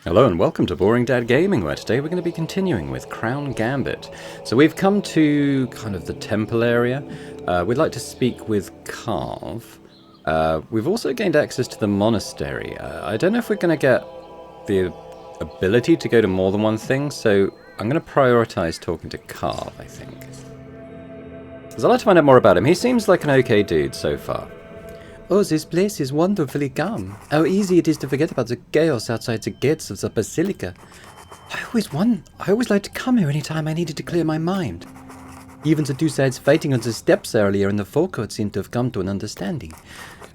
Hello and welcome to Boring Dad Gaming, where today we're going to be continuing with Crown Gambit. So we've come to kind of the temple area. We'd like to speak with Carve. We've also gained access to the monastery. I don't know if we're going to get the ability to go to more than one thing, so I'm going to prioritize talking to Carve, I think. Because I'd like to find out more about him. He seems like an okay dude so far. Oh, this place is wonderfully calm. How easy it is to forget about the chaos outside the gates of the basilica. I always liked to come here any time I needed to clear my mind. Even the two sides fighting on the steps earlier in the forecourt seemed to have come to an understanding.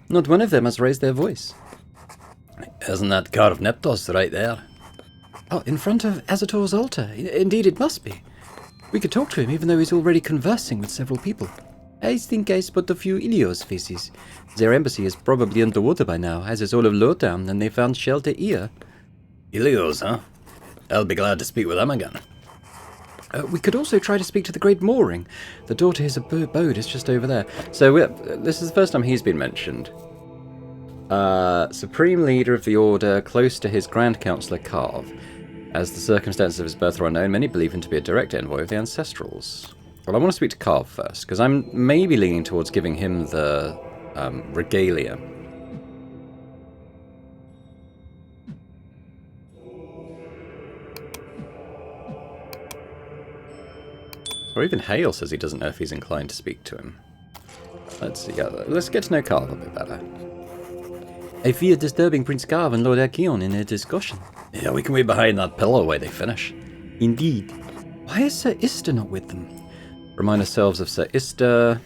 Not one of them has raised their voice. Isn't that carved Neptos right there? Oh, in front of Azator's altar. Indeed it must be. We could talk to him even though he's already conversing with several people. I think I spot a few Ilios faces. Their embassy is probably underwater by now, as is all of Lowtown, and they found shelter here. Ilios, huh? I'll be glad to speak with them again. We could also try to speak to the Great Mooring. The door to his abode is just over there. So this is the first time he's been mentioned. Supreme leader of the Order, close to his Grand Counselor Carve. As the circumstances of his birth are unknown, many believe him to be a direct envoy of the Ancestrals. Well, I want to speak to Carve first, because I'm maybe leaning towards giving him the regalia. Or even Hale says he doesn't know if he's inclined to speak to him. Let's see. Let's get to know Carve a bit better. I fear disturbing Prince Carve and Lord Acheon in their discussion. Yeah, we can wait behind that pillar while they finish. Indeed. Why is Sir Ister not with them? Remind ourselves of Sir Ister,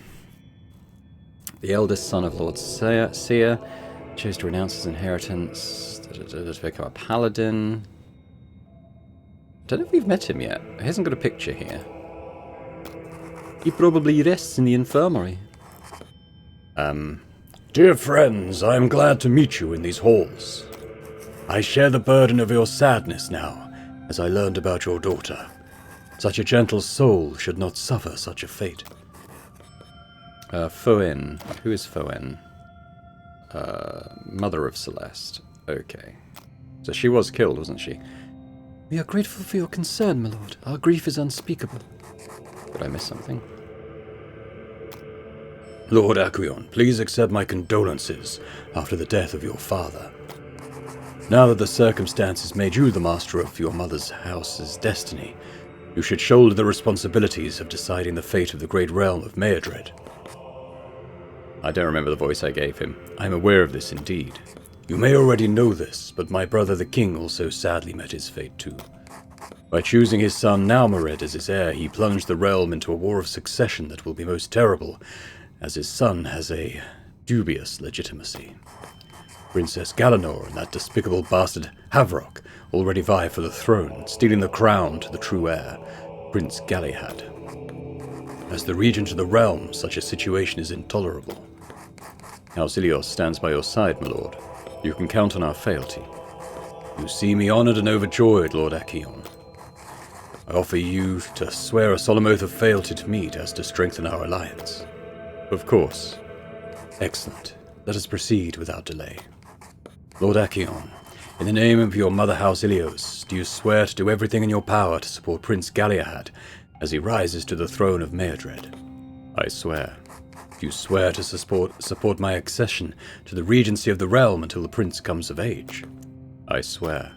the eldest son of Lord Seer, chose to renounce his inheritance to become a paladin. Don't know if we've met him yet. He hasn't got a picture here. He probably rests in the infirmary. Dear friends, I am glad to meet you in these halls. I share the burden of your sadness now, as I learned about your daughter. Such a gentle soul should not suffer such a fate. Foin. Who is Foin? Mother of Celeste. Okay. So she was killed, wasn't she? We are grateful for your concern, my lord. Our grief is unspeakable. Did I miss something? Lord Acheon, please accept my condolences after the death of your father. Now that the circumstances made you the master of your mother's house's destiny, you should shoulder the responsibilities of deciding the fate of the great realm of Meadred. I don't remember the voice I gave him. I'm aware of this indeed. You may already know this, but my brother the king also sadly met his fate too. By choosing his son Naumared as his heir, he plunged the realm into a war of succession that will be most terrible, as his son has a dubious legitimacy. Princess Galanor and that despicable bastard Havrok already vie for the throne, stealing the crown to the true heir, Prince Galahad. As the regent of the realm, such a situation is intolerable. House Ilios stands by your side, my lord. You can count on our fealty. You see me honored and overjoyed, Lord Acheon. I offer you to swear a solemn oath of fealty to me as to strengthen our alliance. Of course. Excellent. Let us proceed without delay. Lord Acheon, in the name of your mother house Ilios, do you swear to do everything in your power to support Prince Galahad as he rises to the throne of Meadred? I swear. Do you swear to support my accession to the regency of the realm until the prince comes of age? I swear.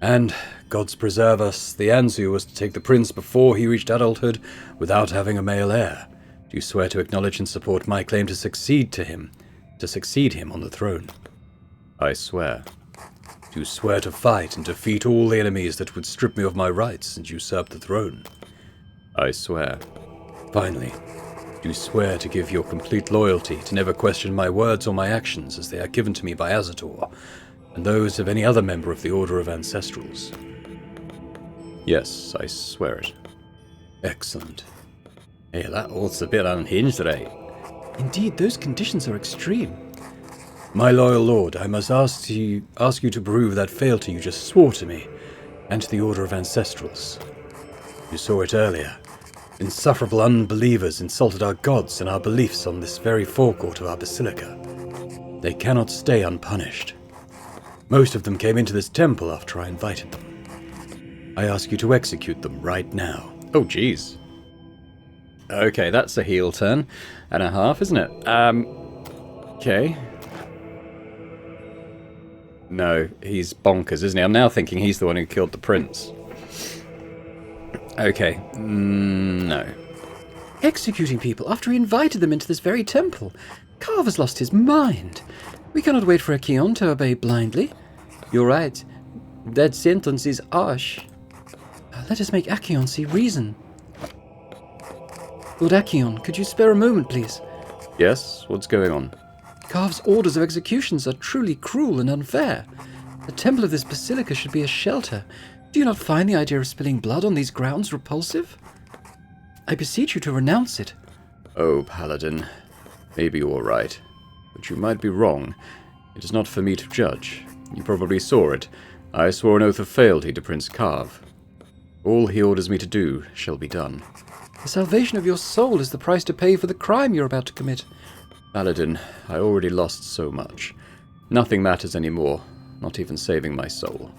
And, gods preserve us, the Anzu was to take the prince before he reached adulthood without having a male heir. Do you swear to acknowledge and support my claim to succeed him on the throne? I swear. Do you swear to fight and defeat all the enemies that would strip me of my rights and usurp the throne? I swear. Finally, do you swear to give your complete loyalty, to never question my words or my actions as they are given to me by Azator, and those of any other member of the Order of Ancestrals? Yes, I swear it. Excellent. Hey, that oath's a bit unhinged, right? Indeed, those conditions are extreme. My loyal lord, I must ask you to prove that fealty you just swore to me, and to the Order of Ancestrals. You saw it earlier. Insufferable unbelievers insulted our gods and our beliefs on this very forecourt of our basilica. They cannot stay unpunished. Most of them came into this temple after I invited them. I ask you to execute them right now. Oh, jeez. Okay, that's a heel turn and a half, isn't it? Okay. No, he's bonkers, isn't he? I'm now thinking he's the one who killed the prince. Okay, no. Executing people after he invited them into this very temple. Carve has lost his mind. We cannot wait for Acheon to obey blindly. You're right. That sentence is harsh. Let us make Acheon see reason. Lord Acheon, could you spare a moment, please? Yes, what's going on? Carve's orders of executions are truly cruel and unfair. The temple of this basilica should be a shelter. Do you not find the idea of spilling blood on these grounds repulsive? I beseech you to renounce it. Oh, Paladin, maybe you're right. But you might be wrong. It is not for me to judge. You probably saw it. I swore an oath of fealty to Prince Carve. All he orders me to do shall be done. The salvation of your soul is the price to pay for the crime you're about to commit. Paladin, I already lost so much. Nothing matters anymore, not even saving my soul.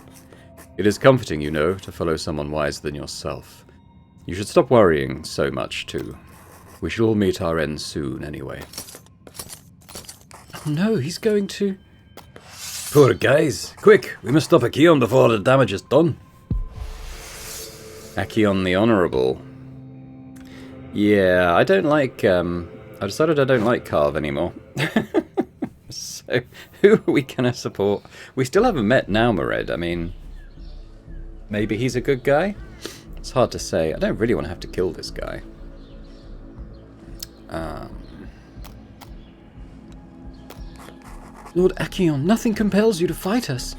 It is comforting, you know, to follow someone wiser than yourself. You should stop worrying so much, too. We shall all meet our end soon, anyway. Oh no, he's going to... Poor guys. Quick, we must stop Acheon before the damage is done. Acheon the Honourable. Yeah, I don't like, I decided I don't like Carve anymore. So, who are we going to support? We still haven't met Naumared. I mean, maybe he's a good guy? It's hard to say. I don't really want to have to kill this guy. Lord Acheon, nothing compels you to fight us.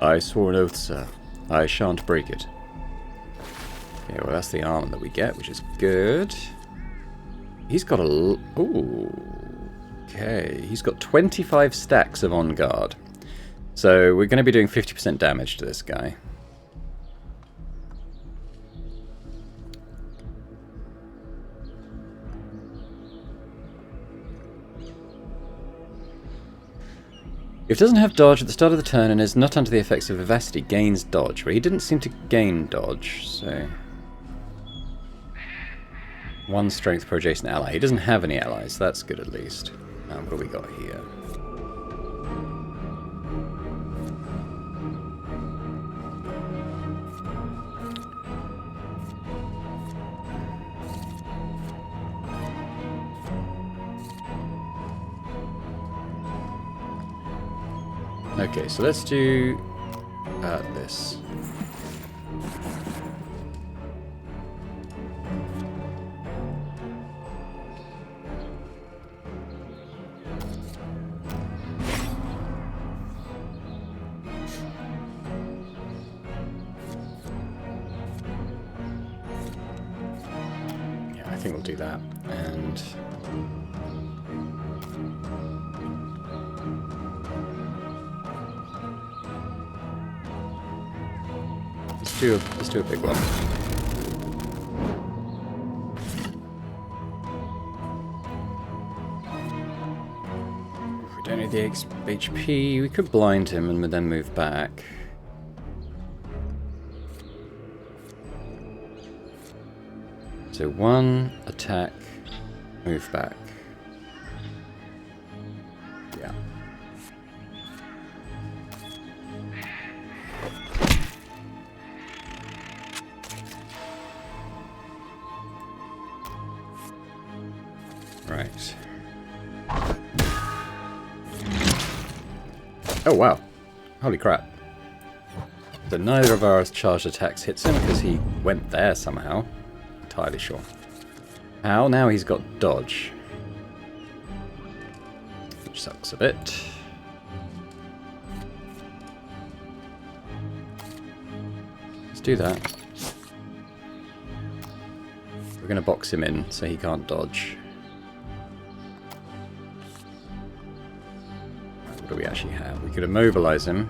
I swore an oath, sir. I shan't break it. Okay, well that's the armor that we get, which is good. He's got a... Ooh. Okay, he's got 25 stacks of On Guard. So we're going to be doing 50% damage to this guy. If it doesn't have dodge at the start of the turn and is not under the effects of vivacity, gains dodge. Well, he didn't seem to gain dodge, so... 1 strength per adjacent ally. He doesn't have any allies, so that's good at least. What have we got here? Okay, so let's do this. Yeah, I think we'll do that. And let's do a big one. If we don't need the HP, we could blind him and then move back. So 1 attack, move back. Yeah. Right. Oh wow. Holy crap. So neither of our charged attacks hits him because he went there somehow. Entirely sure. How? Now he's got dodge. Which sucks a bit. Let's do that. We're going to box him in so he can't dodge. What do we actually have? We could immobilize him.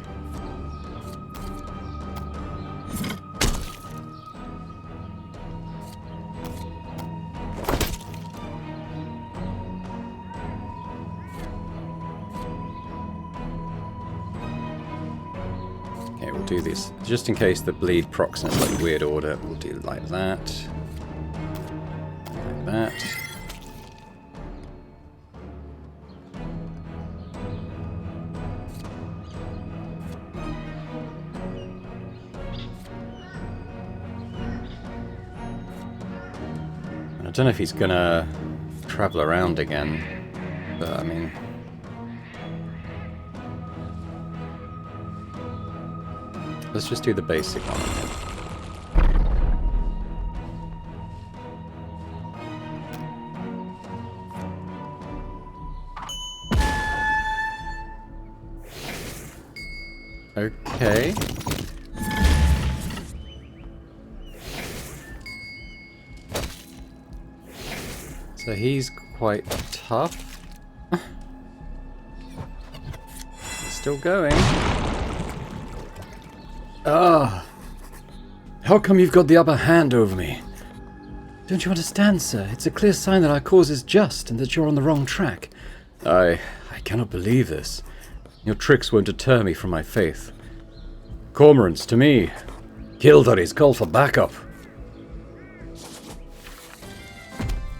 Okay, we'll do this. Just in case the bleed procs in a slightly weird order, we'll do it like that. Like that. I don't know if he's gonna travel around again, but I mean... Let's just do the basic one again. Okay. So he's quite tough. He's still going. Ah! How come you've got the upper hand over me? Don't you understand, sir? It's a clear sign that our cause is just and that you're on the wrong track. I cannot believe this. Your tricks won't deter me from my faith. Cormorants, to me. Kildari's call for backup.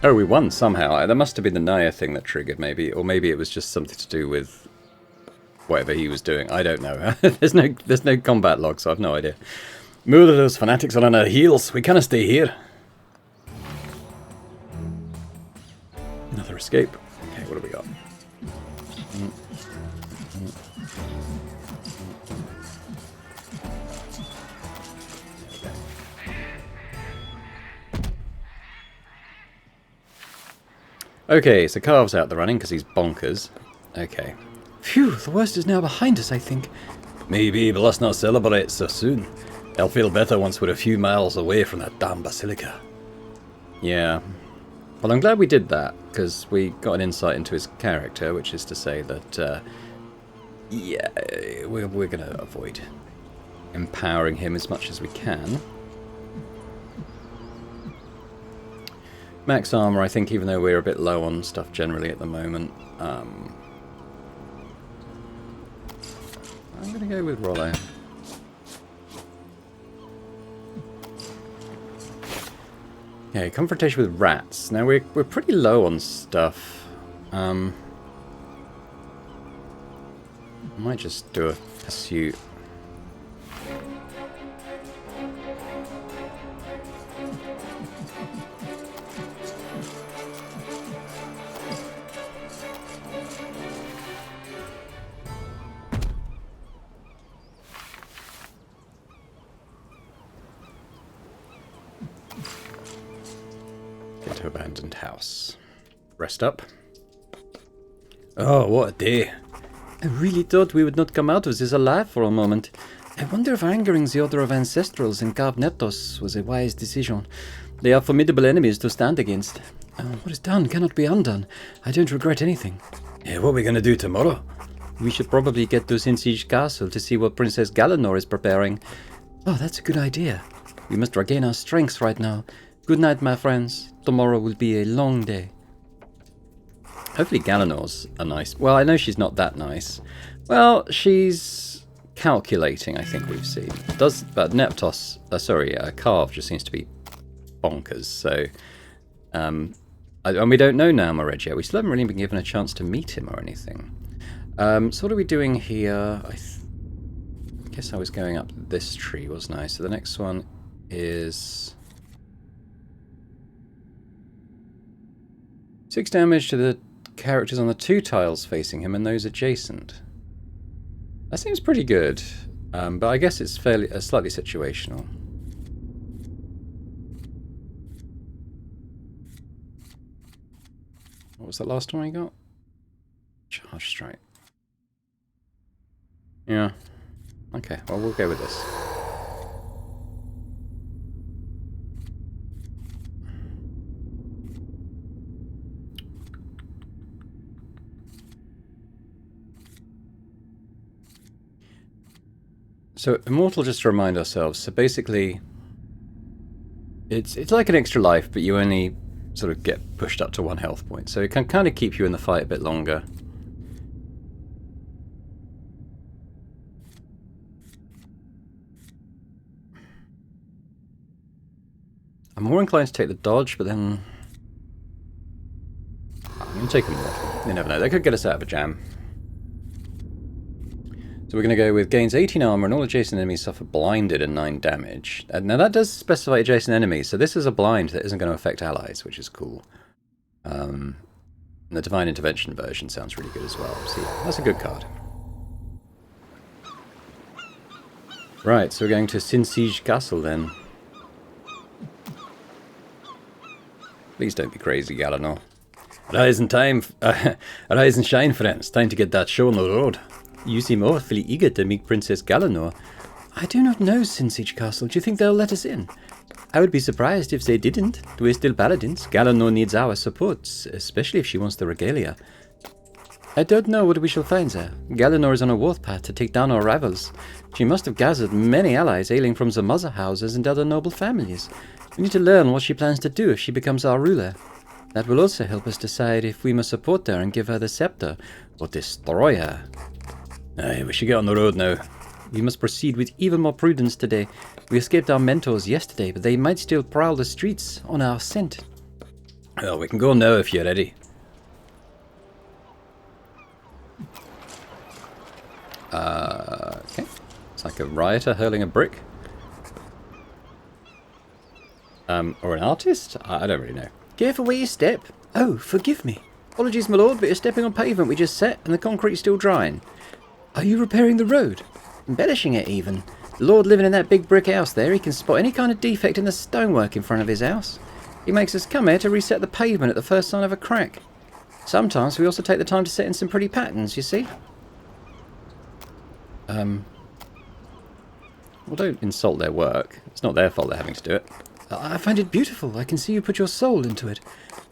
Oh, we won somehow. There must have been the Naya thing that triggered, maybe. Or maybe it was just something to do with whatever he was doing. I don't know. There's no combat log, so I've no idea. More of those fanatics are on our heels. We cannot stay here. Another escape. Okay, what do we got? Okay, so Carve's out the running because he's bonkers. Okay. Phew, the worst is now behind us, I think. Maybe, but let's not celebrate so soon. I'll feel better once we're a few miles away from that damn basilica. Yeah. Well, I'm glad we did that, because we got an insight into his character, which is to say that, yeah, we're going to avoid empowering him as much as we can. Max armor, I think, even though we're a bit low on stuff generally at the moment, I'm going to go with Rollo. Okay, confrontation with rats. Now we're pretty low on stuff. I might just do a pursuit. To abandoned house. Rest up. Oh, what a day. I really thought we would not come out of this alive for a moment. I wonder if angering the Order of Ancestrals in Carvnetos was a wise decision. They are formidable enemies to stand against. What is done cannot be undone. I don't regret anything. Yeah, what are we going to do tomorrow? We should probably get to Sinsiege Castle to see what Princess Galanor is preparing. Oh, that's a good idea. We must regain our strength right now. Good night, my friends. Tomorrow will be a long day. Hopefully Galanor's a nice... Well, I know she's not that nice. Well, she's calculating, I think we've seen. But Neptos... Carve just seems to be bonkers, so... and we don't know Naomared yet. We still haven't really been given a chance to meet him or anything. So what are we doing here? I guess I was going up this tree, wasn't I? So the next one is... 6 damage to the characters on the 2 tiles facing him and those adjacent. That seems pretty good, but I guess it's slightly situational. What was that last one I got? Charge strike. Yeah. Okay, well, we'll go with this. So, Immortal, just to remind ourselves, so basically, it's like an extra life, but you only sort of get pushed up to 1 health point. So it can kind of keep you in the fight a bit longer. more inclined to take the dodge, but then... I'm going to take them mortal. You never know, they could get us out of a jam. So we're going to go with gains 18 armor and all adjacent enemies suffer blinded and 9 damage. Now that does specify adjacent enemies, so this is a blind that isn't going to affect allies, which is cool. The Divine Intervention version sounds really good as well. So yeah, that's a good card. Right, so we're going to Sinsige Castle then. Please don't be crazy, Galanor. Arise and shine, friends. Time to get that show on the road. You seem awfully eager to meet Princess Galanor. I do not know Sinsige Castle. Do you think they'll let us in? I would be surprised if they didn't. We're still paladins. Galanor needs our support, especially if she wants the regalia. I don't know what we shall find there. Galanor is on a warpath to take down our rivals. She must have gathered many allies hailing from the mother houses and other noble families. We need to learn what she plans to do if she becomes our ruler. That will also help us decide if we must support her and give her the scepter, or destroy her. Aye, we should get on the road now. We must proceed with even more prudence today. We escaped our mentors yesterday, but they might still prowl the streets on our scent. Well, we can go now if you're ready. Okay. It's like a rioter hurling a brick. Or an artist? I don't really know. Careful where you step. Oh, forgive me. Apologies, my lord, but you're stepping on pavement we just set, and the concrete's still drying. Are you repairing the road? Embellishing it, even. The lord living in that big brick house there, he can spot any kind of defect in the stonework in front of his house. He makes us come here to reset the pavement at the first sign of a crack. Sometimes we also take the time to set in some pretty patterns, you see. Well, don't insult their work. It's not their fault they're having to do it. I find it beautiful. I can see you put your soul into it.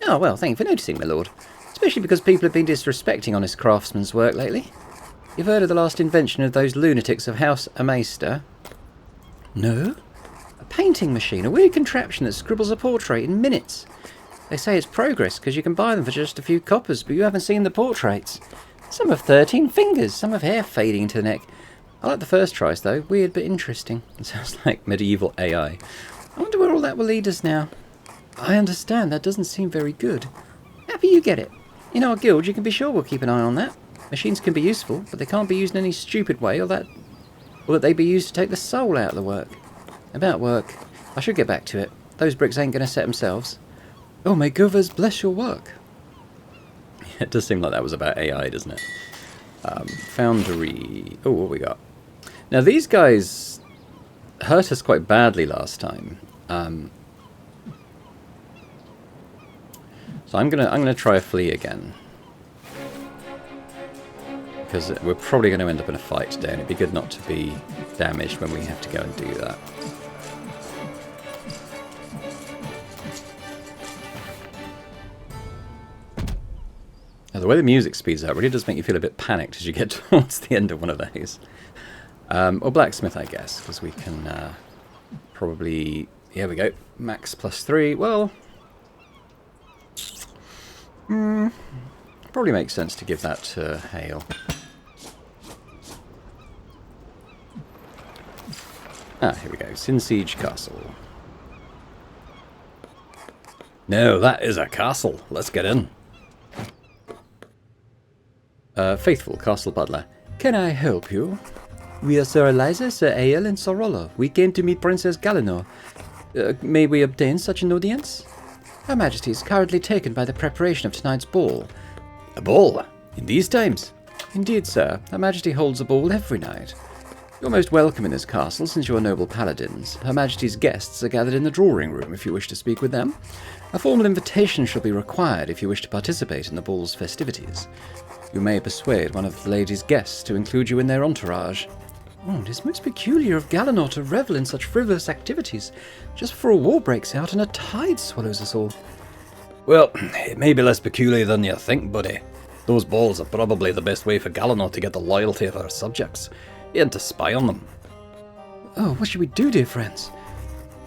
Oh, well, thank you for noticing, my lord. Especially because people have been disrespecting honest craftsmen's work lately. You've heard of the last invention of those lunatics of House Ameister? No? A painting machine, a weird contraption that scribbles a portrait in minutes. They say it's progress because you can buy them for just a few coppers, but you haven't seen the portraits. Some have 13 fingers, some have hair fading into the neck. I like the first tries, though. Weird but interesting. It sounds like medieval AI. I wonder where all that will lead us now. I understand. That doesn't seem very good. Happy you get it. In our guild, you can be sure we'll keep an eye on that. Machines can be useful, but they can't be used in any stupid way, or that they be used to take the soul out of the work. About work, I should get back to it. Those bricks ain't going to set themselves. Oh, may Govers bless your work. It does seem like that was about AI, doesn't it? Foundry. Oh, what we got? Now, these guys hurt us quite badly last time. So I'm gonna try a flea again. Because we're probably going to end up in a fight today, and it'd be good not to be damaged when we have to go and do that. Now, the way the music speeds up really does make you feel a bit panicked as you get towards the end of one of those. Or blacksmith, I guess, because we can probably... Here we go. Max +3. Well... probably makes sense to give that to Hale. Here we go. Sinsige Castle. No, that is a castle. Let's get in. Faithful Castle Butler. Can I help you? We are Sir Eliza, Sir Ael, and Sir Rollo. We came to meet Princess Galanor. May we obtain such an audience? Her Majesty is currently taken by the preparation of tonight's ball. A ball? In these times? Indeed, sir. Her Majesty holds a ball every night. You're most welcome in this castle, since you are noble paladins. Her Majesty's guests are gathered in the drawing room if you wish to speak with them. A formal invitation shall be required if you wish to participate in the ball's festivities. You may persuade one of the lady's guests to include you in their entourage. Oh, it is most peculiar of Galanor to revel in such frivolous activities, just before a war breaks out and a tide swallows us all. Well, it may be less peculiar than you think, buddy. Those balls are probably the best way for Galanor to get the loyalty of her subjects, and to spy on them. Oh, what should we do, dear friends?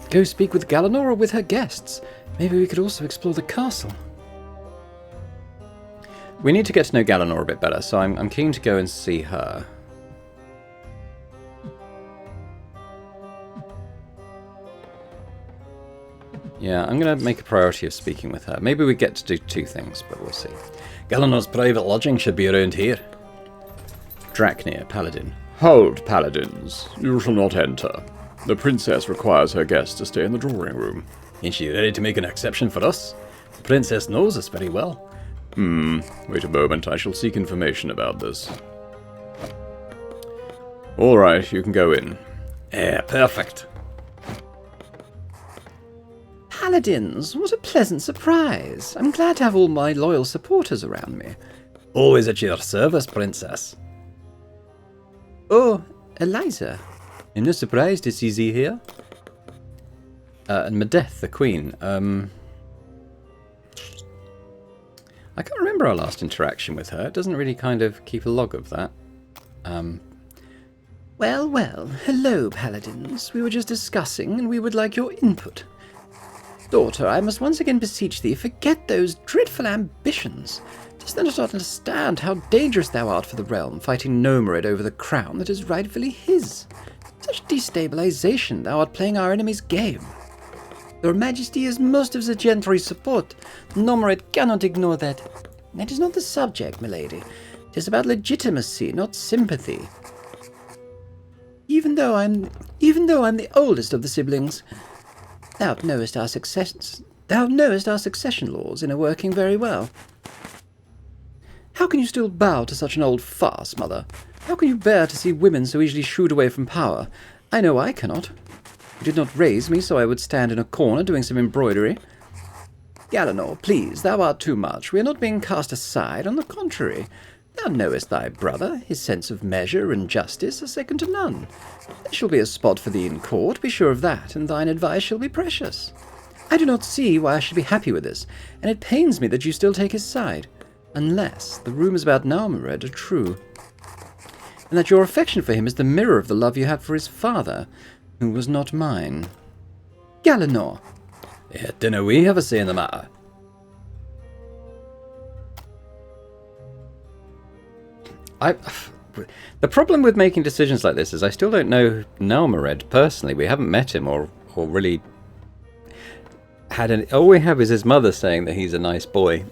Go speak with Galanor or with her guests? Maybe we could also explore the castle. We need to get to know Galanor a bit better, so I'm keen to go and see her. Yeah, I'm going to make a priority of speaking with her. Maybe we get to do two things, but we'll see. Galanor's private lodging should be around here. Draknir, Paladin. Hold, paladins. You shall not enter. The princess requires her guests to stay in the drawing room. Ain't she ready to make an exception for us? The princess knows us very well. Wait a moment, I shall seek information about this. Alright, you can go in. Perfect. Paladins, what a pleasant surprise. I'm glad to have all my loyal supporters around me. Always at your service, princess. Oh, Eliza. I'm not surprised to see thee here. And Medeth, the queen. I can't remember our last interaction with her. It doesn't really kind of keep a log of that. Well, well. Hello, Paladins. We were just discussing, and we would like your input. Daughter, I must once again beseech thee, forget those dreadful ambitions. Dost thou not understand how dangerous thou art for the realm, fighting Nomerid over the crown that is rightfully his? Such destabilization, thou art playing our enemy's game. Your Majesty is most of the gentry support. Nomerid cannot ignore that. That is not the subject, milady. It is about legitimacy, not sympathy. Even though I'm the oldest of the siblings, thou knowest our succession laws are working very well. How can you still bow to such an old farce, mother? How can you bear to see women so easily shooed away from power? I know I cannot. You did not raise me so I would stand in a corner doing some embroidery. Galanor, please, thou art too much. We are not being cast aside, on the contrary. Thou knowest thy brother, his sense of measure and justice are second to none. There shall be a spot for thee in court, be sure of that, and thine advice shall be precious. I do not see why I should be happy with this, and it pains me that you still take his side, unless the rumours about Naomered are true, and that your affection for him is the mirror of the love you have for his father, who was not mine. Galanor! Dinna we have a say in the matter? The problem with making decisions like this is I still don't know Naomered personally. We haven't met him or really had any. All we have is his mother saying that he's a nice boy.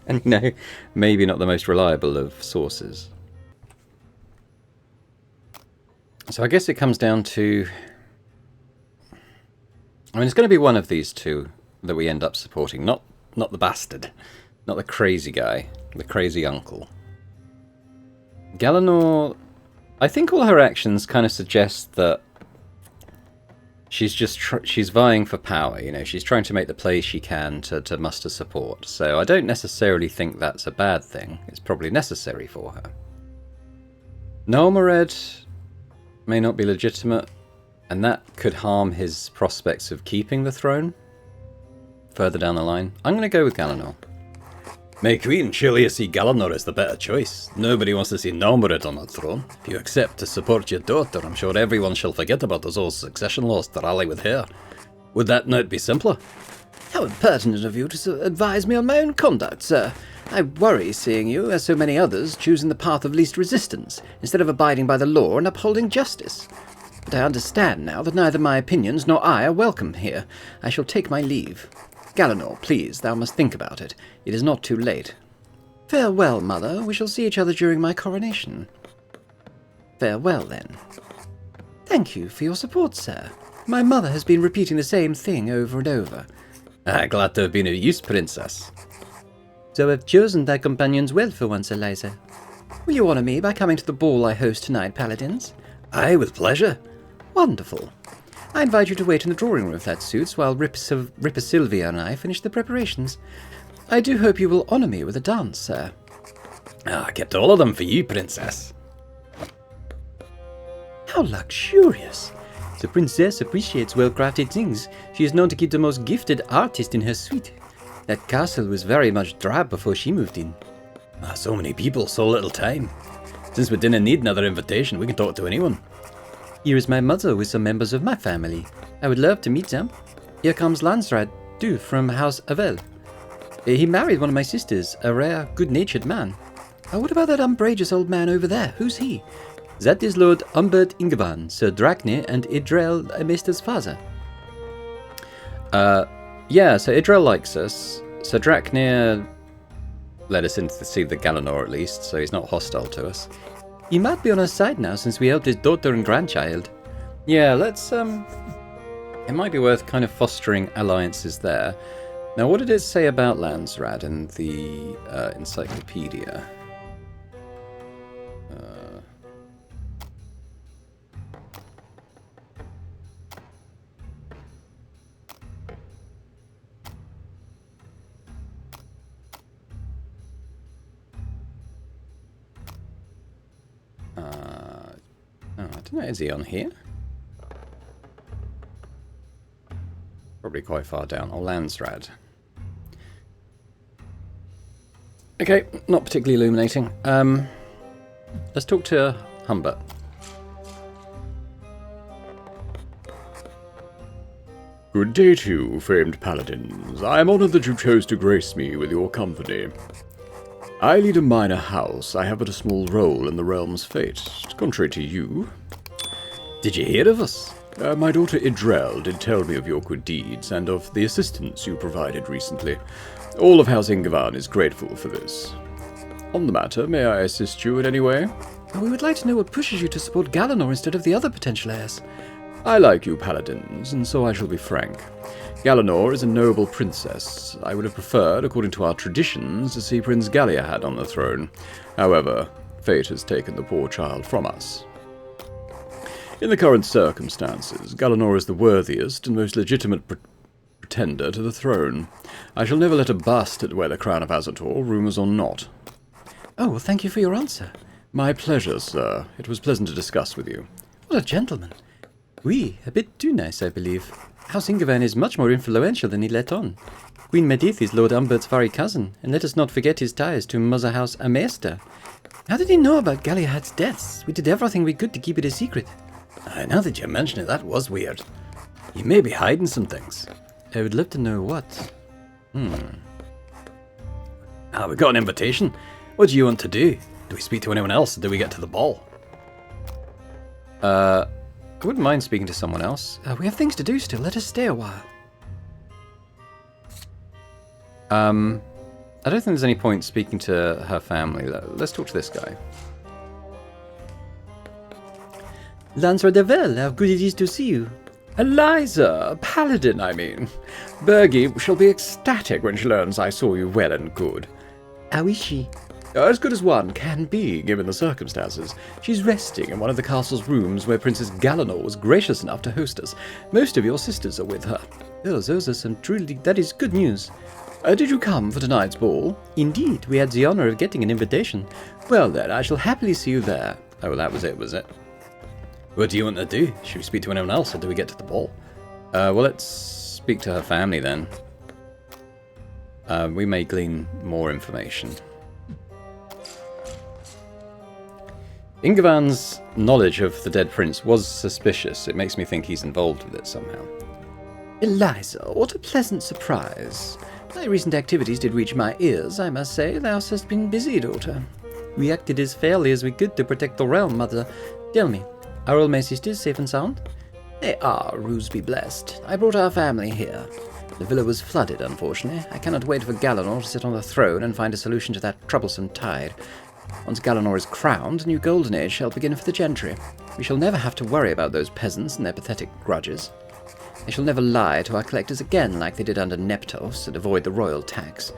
And, maybe not the most reliable of sources. So I guess it comes down to... it's going to be one of these two that we end up supporting. Not the bastard. Not the crazy guy. The crazy uncle. Galanor... I think all her actions kind of suggest that she's just she's vying for power. She's trying to make the play she can to muster support. So I don't necessarily think that's a bad thing. It's probably necessary for her. Naomered may not be legitimate, and that could harm his prospects of keeping the throne further down the line. I'm going to go with Galanor. My queen, surely you see Galanor as the better choice. Nobody wants to see Naomered on the throne. If you accept to support your daughter, I'm sure everyone shall forget about those old succession laws to rally with her. Would that not be simpler? How impertinent of you to advise me on my own conduct, sir. I worry seeing you, as so many others, choosing the path of least resistance, instead of abiding by the law and upholding justice. But I understand now that neither my opinions nor I are welcome here. I shall take my leave. Galanor, please, thou must think about it. It is not too late. Farewell, mother. We shall see each other during my coronation. Farewell, then. Thank you for your support, sir. My mother has been repeating the same thing over and over. Glad to have been of use, princess. So I've chosen thy companions well for once, Eliza. Will you honour me by coming to the ball I host tonight, Paladins? Aye, with pleasure. Wonderful. I invite you to wait in the drawing room if that suits, while Ripper Sylvia and I finish the preparations. I do hope you will honour me with a dance, sir. I kept all of them for you, princess. How luxurious! The princess appreciates well-crafted things. She is known to keep the most gifted artist in her suite. That castle was very much drab before she moved in. So many people, so little time. Since we didn't need another invitation, we can talk to anyone. Here is my mother with some members of my family. I would love to meet them. Here comes Lansrad, too, from House Avel. He married one of my sisters, a rare, good-natured man. What about that umbrageous old man over there? Who's he? That is Lord Humbert Ingevan, Sir Draknir and Idrel Maester's father. Yeah, so Idril likes us. So Draknir let us in to see the Galanor at least, so he's not hostile to us. He might be on our side now since we helped his daughter and grandchild. Yeah, let's, it might be worth kind of fostering alliances there. Now, what did it say about Landsrad in the encyclopedia? Oh, I don't know, is he on here? Probably quite far down. Or Landsrad. Okay, not particularly illuminating. Let's talk to Humbert. Good day to you, famed paladins. I am honored that you chose to grace me with your company. I lead a minor house. I have but a small role in the realm's fate, contrary to you. Did you hear of us? My daughter Idrel did tell me of your good deeds and of the assistance you provided recently. All of House Ingevan is grateful for this. On the matter, may I assist you in any way? We would like to know what pushes you to support Galanor instead of the other potential heirs. I like you paladins, and so I shall be frank. Galanor is a noble princess. I would have preferred, according to our traditions, to see Prince Galliahad on the throne. However, fate has taken the poor child from us. In the current circumstances, Galanor is the worthiest and most legitimate pretender to the throne. I shall never let her bust at where the crown of Azator, rumours or not. Oh, well, thank you for your answer. My pleasure, sir. It was pleasant to discuss with you. What a gentleman. Oui, a bit too nice, I believe. House Ingevan is much more influential than he let on. Queen Medith is Lord Umbert's very cousin, and let us not forget his ties to Mother House Amaester. How did he know about Galliahad's deaths? We did everything we could to keep it a secret. Now that you mention it, that was weird. You may be hiding some things. I would love to know what. We got an invitation. What do you want to do? Do we speak to anyone else, or do we get to the ball? I wouldn't mind speaking to someone else. We have things to do still. Let us stay a while. I don't think there's any point speaking to her family. Let's talk to this guy. Lancer de Vel, how good it is to see you. Eliza, paladin, I mean. Bergie shall be ecstatic when she learns I saw you well and good. How is she? As good as one can be, given the circumstances. She's resting in one of the castle's rooms where Princess Galanor was gracious enough to host us. Most of your sisters are with her. Oh, those are some truly... That is good news. Did you come for tonight's ball? Indeed, we had the honor of getting an invitation. Well then, I shall happily see you there. Oh, well, that was it, was it? What do you want to do? Should we speak to anyone else, or do we get to the ball? Well, let's speak to her family then. We may glean more information. Ingevan's knowledge of the dead prince was suspicious. It makes me think he's involved with it somehow. Eliza, what a pleasant surprise. Thy recent activities did reach my ears, I must say. Thou hast been busy, daughter. We acted as fairly as we could to protect the realm, mother. Tell me, are all my sisters safe and sound? They are, ruse be blessed. I brought our family here. The villa was flooded, unfortunately. I cannot wait for Galanor to sit on the throne and find a solution to that troublesome tide. Once Galanor is crowned, a new golden age shall begin for the gentry. We shall never have to worry about those peasants and their pathetic grudges. They shall never lie to our collectors again like they did under Neptos and avoid the royal tax.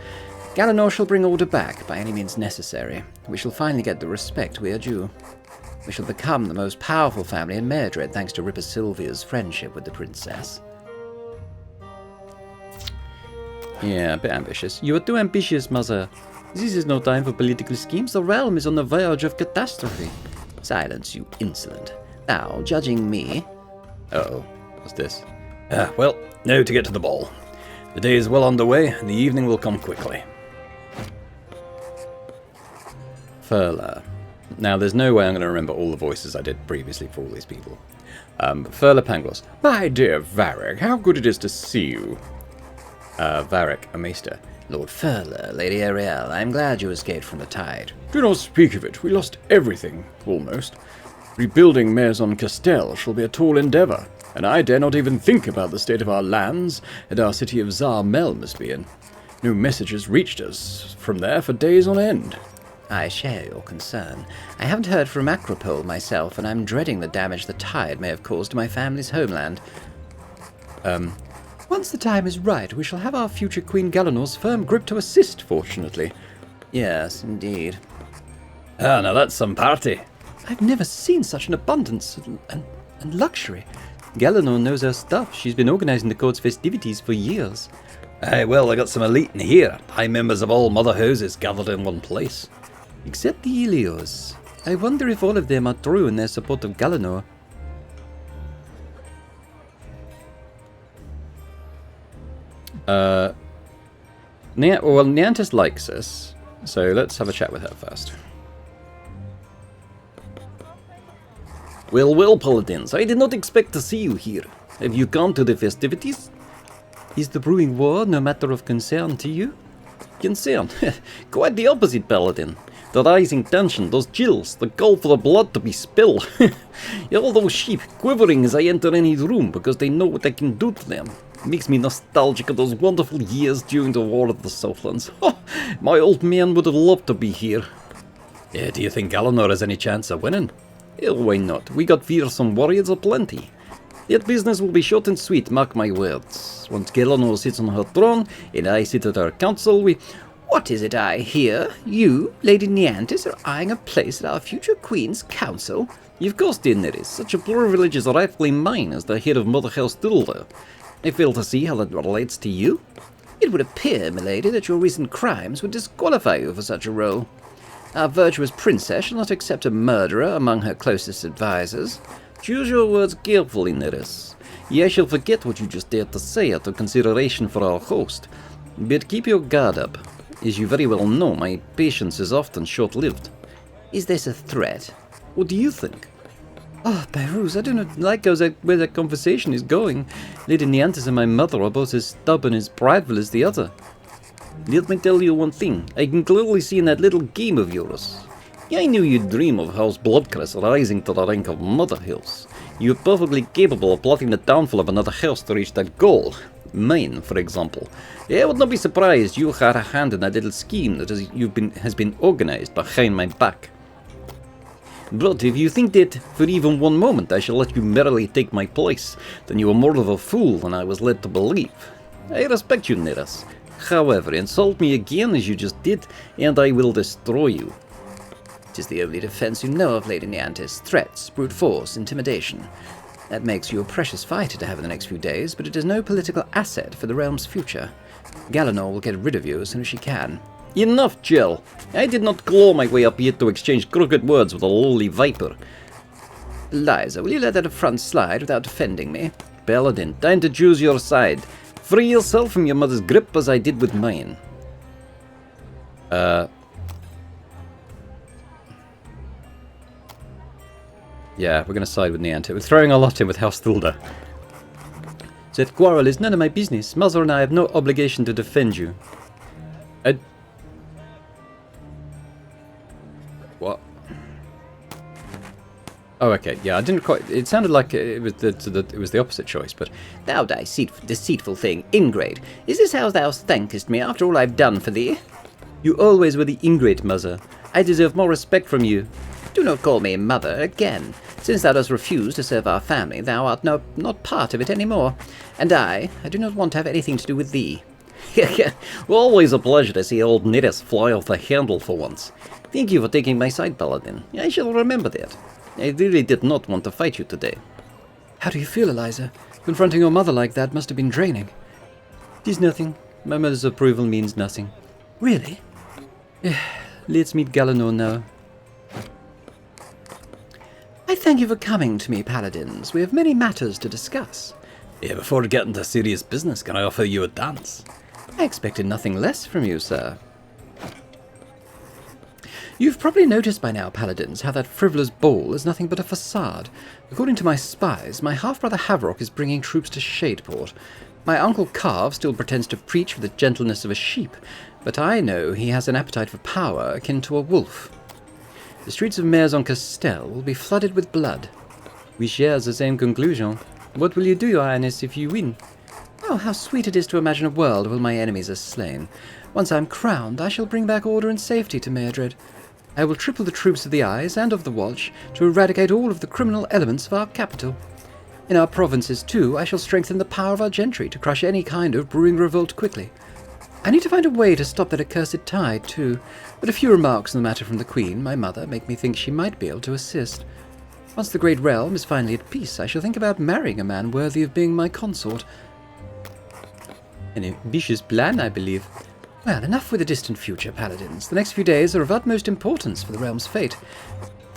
Galanor shall bring order back by any means necessary. We shall finally get the respect we are due. We shall become the most powerful family in Mairdred thanks to Ripper Sylvia's friendship with the princess. Yeah, a bit ambitious. You are too ambitious, mother. This is no time for political schemes. The realm is on the verge of catastrophe. Silence, you insolent. Now, judging me... Uh-oh. What's this? Well, now to get to the ball. The day is well underway, and the evening will come quickly. Furla. Now, there's no way I'm going to remember all the voices I did previously for all these people. Furla Pangloss. My dear Varric, how good it is to see you. Varric, a maester. Lord Furla, Lady Ariel, I'm glad you escaped from the tide. Do not speak of it. We lost everything, almost. Rebuilding Maison Castel shall be a tall endeavour, and I dare not even think about the state of our lands and our city of Zarmel must be in. No message has reached us from there for days on end. I share your concern. I haven't heard from Acropole myself, and I'm dreading the damage the tide may have caused to my family's homeland. Once the time is right, we shall have our future Queen Galanor's firm grip to assist, fortunately. Yes, indeed. Ah, now that's some party. I've never seen such an abundance and luxury. Galanor knows her stuff. She's been organizing the court's festivities for years. Aye, well, I got some elite in here. High members of all mother houses gathered in one place. Except the Ilios. I wonder if all of them are true in their support of Galanor. Neantis likes us, so let's have a chat with her first. Well, paladins, I did not expect to see you here. Have you come to the festivities? Is the brewing war no matter of concern to you? Concern? Quite the opposite, paladin. The rising tension, those chills, the call for the blood to be spilled. All those sheep quivering as I enter any room because they know what I can do to them. Makes me nostalgic of those wonderful years during the War of the Southlands. Oh, my old man would have loved to be here. Yeah, do you think Galanor has any chance of winning? Hell, why not? We got fearsome warriors aplenty. That business will be short and sweet, mark my words. Once Galanor sits on her throne, and I sit at her council, we... What is it I hear? You, Lady Neantis, are eyeing a place at our future Queen's council? Of course, Daenerys. Such a privilege is rightfully mine as the head of Mother House Tilda. I fail to see how that relates to you. It would appear, milady, that your recent crimes would disqualify you for such a role. Our virtuous princess shall not accept a murderer among her closest advisers. Choose your words carefully, Neris. I shall forget what you just dared to say out of consideration for our host. But keep your guard up. As you very well know, my patience is often short-lived. Is this a threat? What do you think? Oh, Behruz, I do not like where that conversation is going. Lady Neantis and my mother are both as stubborn as prideful as the other. Let me tell you one thing. I can clearly see in that little game of yours. I knew you'd dream of House Bloodcrest rising to the rank of Mother House. You're perfectly capable of plotting the downfall of another house to reach that goal. Mine, for example. I would not be surprised you had a hand in that little scheme that has been organized behind my back. But if you think that for even one moment I shall let you merely take my place, then you are more of a fool than I was led to believe. I respect you, Neris. However, insult me again as you just did, and I will destroy you. It is the only defense you know of, Lady Neantis. Threats, brute force, intimidation. That makes you a precious fighter to have in the next few days, but it is no political asset for the realm's future. Galanor will get rid of you as soon as she can. Enough, Jill. I did not claw my way up here to exchange crooked words with a lowly viper. Liza, will you let that affront slide without offending me? Paladin, time to choose your side. Free yourself from your mother's grip as I did with mine. Yeah, we're going to side with Neantis. We're throwing a lot in with House Thulda. That quarrel is none of my business. Mother and I have no obligation to defend you. What? Oh, okay. Yeah, I didn't quite... It sounded like it was the opposite choice, but... Thou deceitful thing, ingrate. Is this how thou thankest me after all I've done for thee? You always were the ingrate, mother. I deserve more respect from you. Do not call me mother again. Since thou dost refuse to serve our family, thou art not part of it any more. And I do not want to have anything to do with thee. Always a pleasure to see old Neris fly off the handle for once. Thank you for taking my side, Paladin. I shall remember that. I really did not want to fight you today. How do you feel, Eliza? Confronting your mother like that must have been draining. It is nothing. My mother's approval means nothing. Really? Let's meet Galanor now. I thank you for coming to me, Paladins. We have many matters to discuss. Yeah, before getting to serious business, can I offer you a dance? I expected nothing less from you, sir. You've probably noticed by now, Paladins, how that frivolous ball is nothing but a facade. According to my spies, my half-brother Haverock is bringing troops to Shadeport. My uncle Carve still pretends to preach with the gentleness of a sheep, but I know he has an appetite for power akin to a wolf. The streets of Maison-Castel will be flooded with blood. We share the same conclusion. What will you do, Your Highness, if you win? Oh, how sweet it is to imagine a world where my enemies are slain. Once I am crowned, I shall bring back order and safety to Mairdred. I will triple the troops of the Eyes and of the Watch to eradicate all of the criminal elements of our capital. In our provinces, too, I shall strengthen the power of our gentry to crush any kind of brewing revolt quickly. I need to find a way to stop that accursed tide, too, but a few remarks on the matter from the Queen, my mother, make me think she might be able to assist. Once the great realm is finally at peace, I shall think about marrying a man worthy of being my consort. An ambitious plan, I believe. Well, enough with the distant future, paladins. The next few days are of utmost importance for the realm's fate.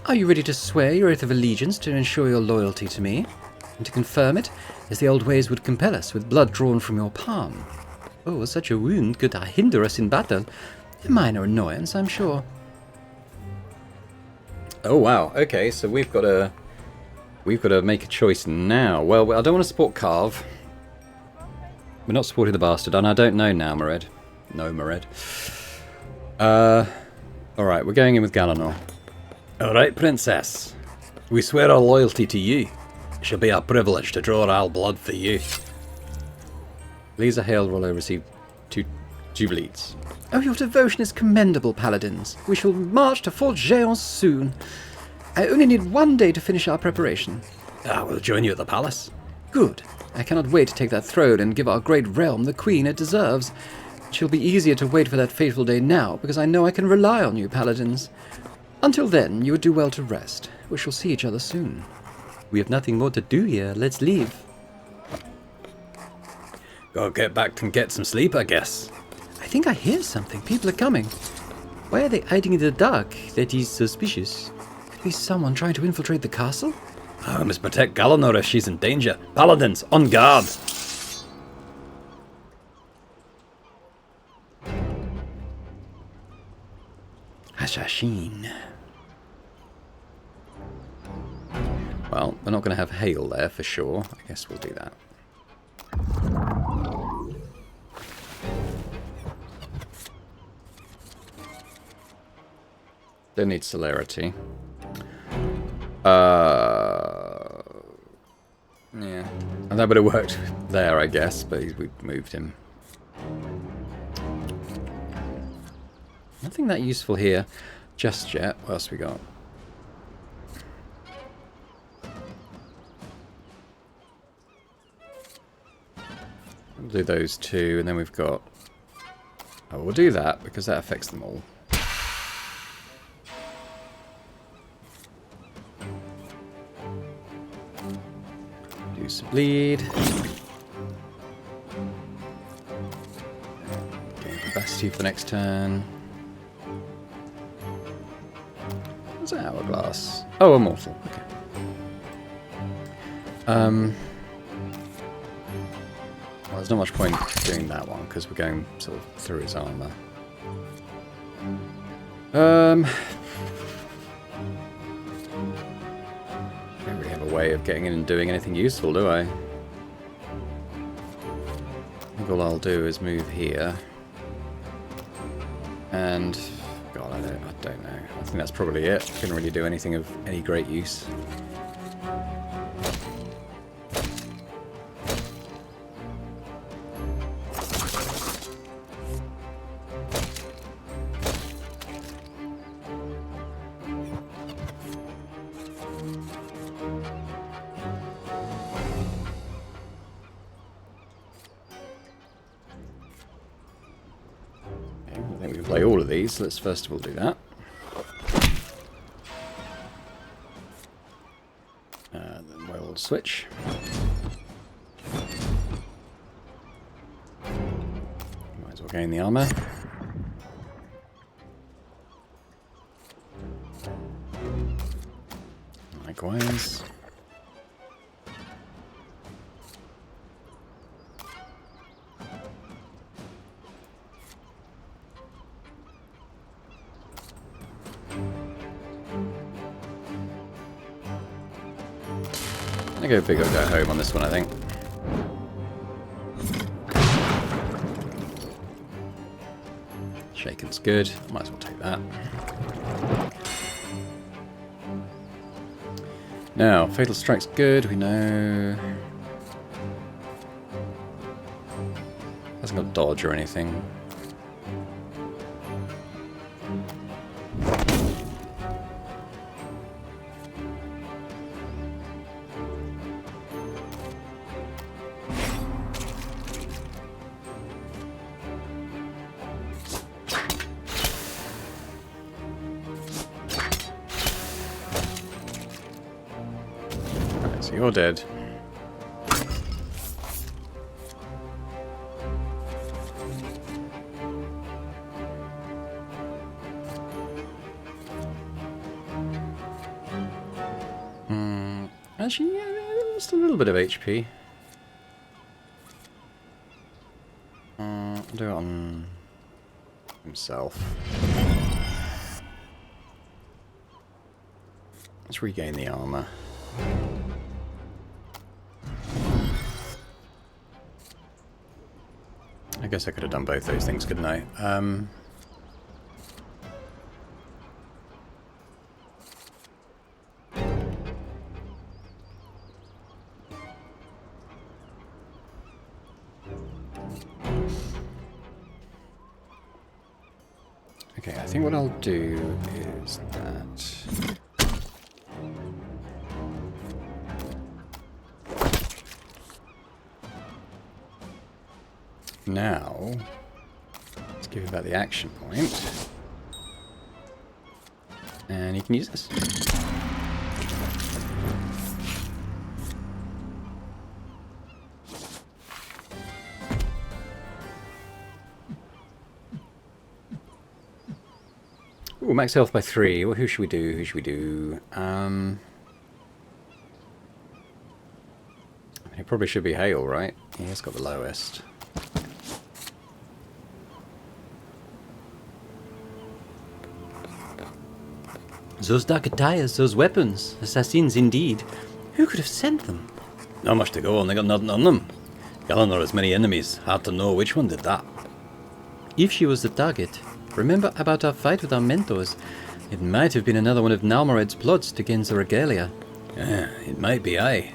Are you ready to swear your oath of allegiance to ensure your loyalty to me? And to confirm it, as the old ways would compel us, with blood drawn from your palm. Oh, such a wound could hinder us in battle. A minor annoyance, I'm sure. Oh wow, okay, so we've got to make a choice now. Well, I don't want to support Carve. We're not supporting the bastard, and I don't know now, Mored. No, Mored. Alright, we're going in with Galanor. Alright, Princess. We swear our loyalty to you. It shall be our privilege to draw our blood for you. Lisa Hale Rollo received 2 Jubilees. Oh, your devotion is commendable, paladins. We shall march to Fort Géant soon. I only need 1 day to finish our preparation. I will join you at the palace. Good. I cannot wait to take that throne and give our great realm the queen it deserves. It shall be easier to wait for that fateful day now, because I know I can rely on you, paladins. Until then, you would do well to rest. We shall see each other soon. We have nothing more to do here. Let's leave. Gotta get back and get some sleep, I guess. I think I hear something. People are coming. Why are they hiding in the dark? That is suspicious. Could be someone trying to infiltrate the castle? I must protect Galanor if she's in danger. Paladins, on guard! Assassin. Well, we're not going to have Hale there for sure. I guess we'll do that. Don't need celerity. Yeah. And that would have worked there, I guess, but we moved him. Nothing that useful here just yet. What else we got? We'll do those 2, and then we've got... Oh, we'll do that, because that affects them all. Do some bleed. Gain capacity for next turn. What's an hourglass? Oh, immortal. Okay. Well, there's not much point doing that one because we're going sort of through his armor. Don't really have a way of getting in and doing anything useful, do I? I think all I'll do is move here. And God, I don't know. I think that's probably it. Couldn't really do anything of any great use. I think we can play all of these. Let's first of all do that. Then we'll switch. Might as well gain the armor. Likewise. I go big or go home on this one, I think. Shaken's good. Might as well take that. Now, Fatal Strike's good, we know. Hasn't got dodge or anything. Right, so you're dead. Actually, yeah, just a little bit of HP. Do it on himself. Let's regain the armor. I guess I could have done both those things, couldn't I? Okay, I think what I'll do is that. Now, let's give you back the action point. And you can use this. Ooh, max health by 3. Well, who should we do? Who should we do? It probably should be Hale, right? Yeah, it's got the lowest. Those dark attires, those weapons, assassins indeed. Who could have sent them? Not much to go on, they got nothing on them. Galanor has many enemies, hard to know which one did that. If she was the target, remember about our fight with our mentors? It might have been another one of Nalmored's plots to gain the regalia. Yeah, it might be, aye.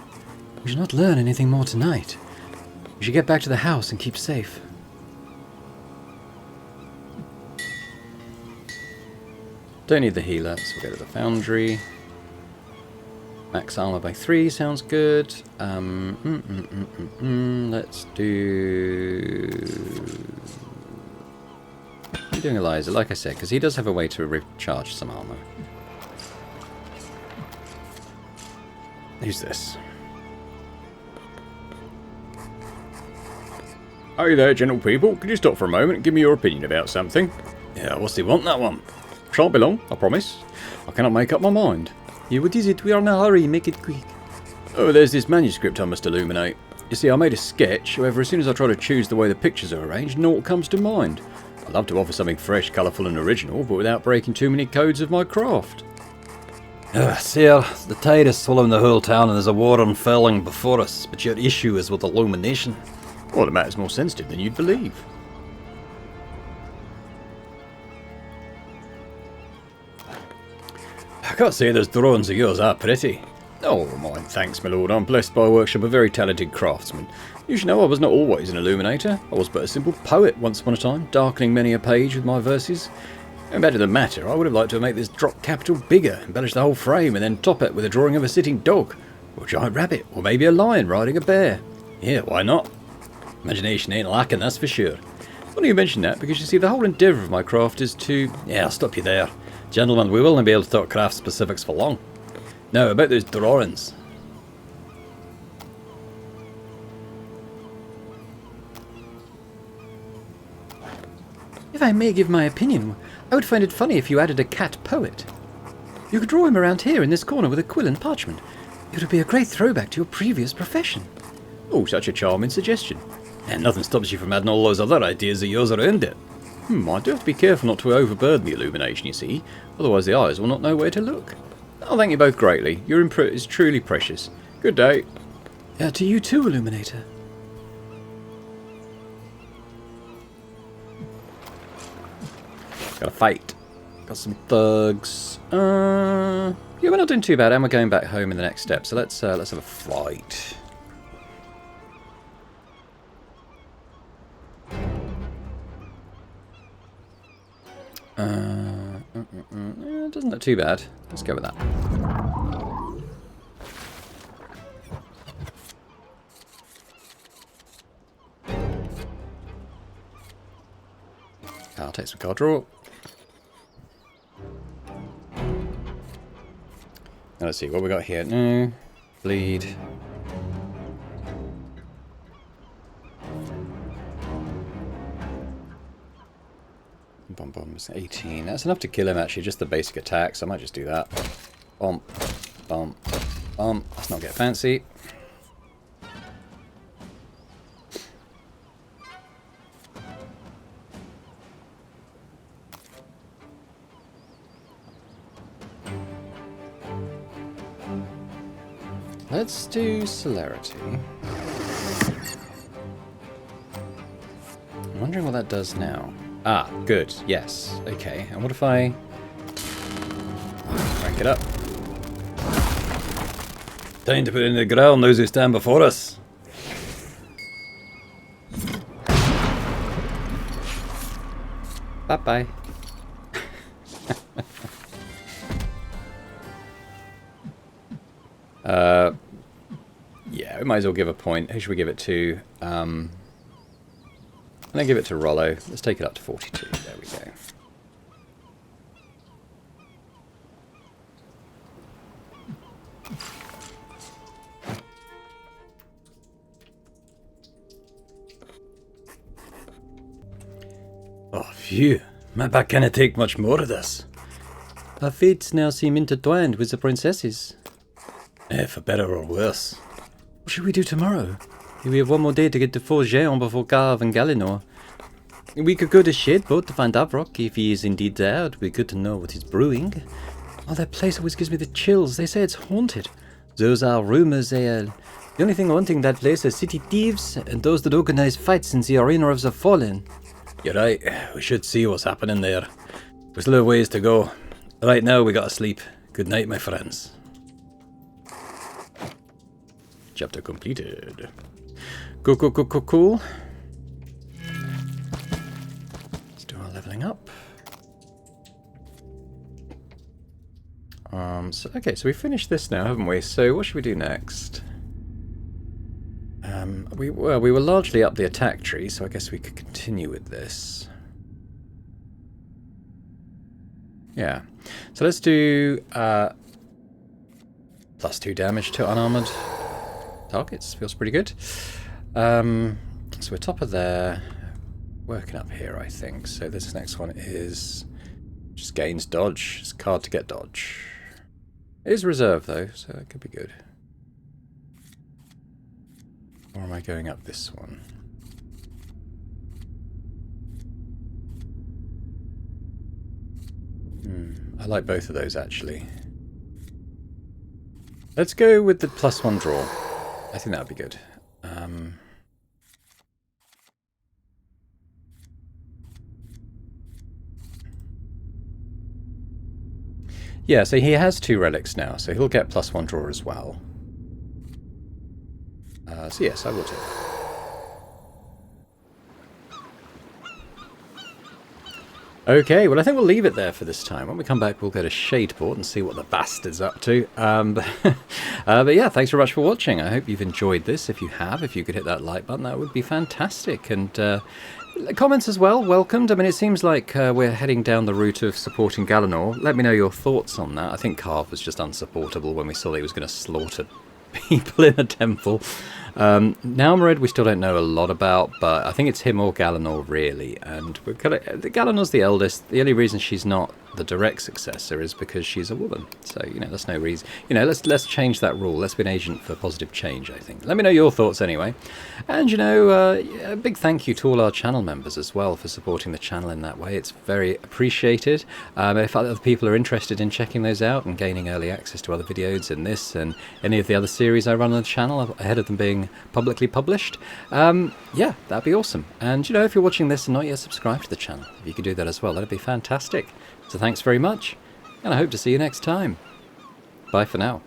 We should not learn anything more tonight. We should get back to the house and keep safe. Don't need the healer, so we'll go to the foundry. Max armor by 3 sounds good. Let's do... What are you doing, Eliza? Like I said, because he does have a way to recharge some armor. Who's this? Hey there, gentle people. Could you stop for a moment and give me your opinion about something? Yeah, what's he want, that one? Shan't be long, I promise. I cannot make up my mind. Yeah, what is it? We are in a hurry. Make it quick. Oh, there's this manuscript I must illuminate. You see, I made a sketch, however, as soon as I try to choose the way the pictures are arranged, naught comes to mind. I'd love to offer something fresh, colourful and original, but without breaking too many codes of my craft. Sir, the tide is swallowing the whole town and there's a war unfurling before us, but your issue is with illumination. Well, the matter's more sensitive than you'd believe. I can't say those drawings of yours are pretty. Oh, mine, thanks, my lord. I'm blessed by a workshop of very talented craftsmen. You should know I was not always an illuminator. I was but a simple poet once upon a time, darkening many a page with my verses. Going back to the matter, I would have liked to make this drop capital bigger, embellish the whole frame, and then top it with a drawing of a sitting dog, or a giant rabbit, or maybe a lion riding a bear. Yeah, why not? Imagination ain't lacking, that's for sure. Funny you mention that, because you see, the whole endeavour of my craft is to... Yeah, I'll stop you there. Gentlemen, we will not be able to talk craft specifics for long. Now, about those drawings. If I may give my opinion, I would find it funny if you added a cat poet. You could draw him around here in this corner with a quill and parchment. It would be a great throwback to your previous profession. Oh, such a charming suggestion. And nothing stops you from adding all those other ideas of yours around it. I do have to be careful not to overburden the illumination, you see, otherwise the eyes will not know where to look. I'll thank you both greatly. Your input is truly precious. Good day. To you too, Illuminator. Gotta fight. Got some thugs. Yeah, we're not doing too bad, and we're going back home in the next step. So let's have a flight. It doesn't look too bad. Let's go with that. I'll take some card draw. Now let's see what we got here. No. Bleed. Bomb bombs 18. That's enough to kill him actually, just the basic attack, so I might just do that. Bomb. Bomb. Bomb. Let's not get fancy. Let's do celerity. I'm wondering what that does now. Ah, good. Yes. Okay. And what if I rank it up? Time to put it in the ground, those who stand before us. Bye-bye. Yeah, we might as well give a point. Who should we give it to? And then give it to Rollo. Let's take it up to 42. There we go. Oh, phew. My back can't take much more of this. Our fates now seem intertwined with the princesses. For better or worse. What should we do tomorrow? We have one more day to get to Fort Géant before Carve and Galenor. We could go to Shadeboat to find Avrock. If he is indeed there, it would be good to know what he's brewing. Oh, that place always gives me the chills. They say it's haunted. Those are rumors, The only thing haunting that place are city thieves and those that organize fights in the arena of the fallen. You're right. We should see what's happening there. We still have ways to go. Right now, we gotta sleep. Good night, my friends. Chapter completed. Cool. Let's do our leveling up. Okay, so we finished this now, haven't we? So what should we do next? We were largely up the attack tree, so I guess we could continue with this. Yeah. So let's do +2 damage to unarmored targets. Feels pretty good. So we're top of there. Working up here, I think. So this next one is just gains dodge. It's a card to get dodge. It is reserve though, so that could be good. Or am I going up this one? I like both of those actually. Let's go with the +1 draw. I think that would be good. Yeah, so he has 2 relics now, so he'll get +1 draw as well. So yes, I will take that. Okay, well I think we'll leave it there for this time. When we come back we'll go to Shadeport and see what the bastard's up to. But yeah, thanks very much for watching. I hope you've enjoyed this. If you have, if you could hit that like button, that would be fantastic. And comments as well, welcomed. I mean, it seems like we're heading down the route of supporting Galenor. Let me know your thoughts on that. I think Carve was just unsupportable when we saw that he was going to slaughter people in a temple. Now Mered we still don't know a lot about, but I think it's him or Galenor really, and we're Galenor's the eldest. The only reason she's not the direct successor is because she's a woman. So, you know, that's no reason. You know, let's change that rule. Let's be an agent for positive change, I think. Let me know your thoughts anyway. And, you know, a big thank you to all our channel members as well for supporting the channel in that way. It's very appreciated. If other people are interested in checking those out and gaining early access to other videos in this and any of the other series I run on the channel ahead of them being publicly published, yeah, that'd be awesome. And, you know, if you're watching this and not yet subscribed to the channel, if you could do that as well, that'd be fantastic. So thanks very much, and I hope to see you next time. Bye for now.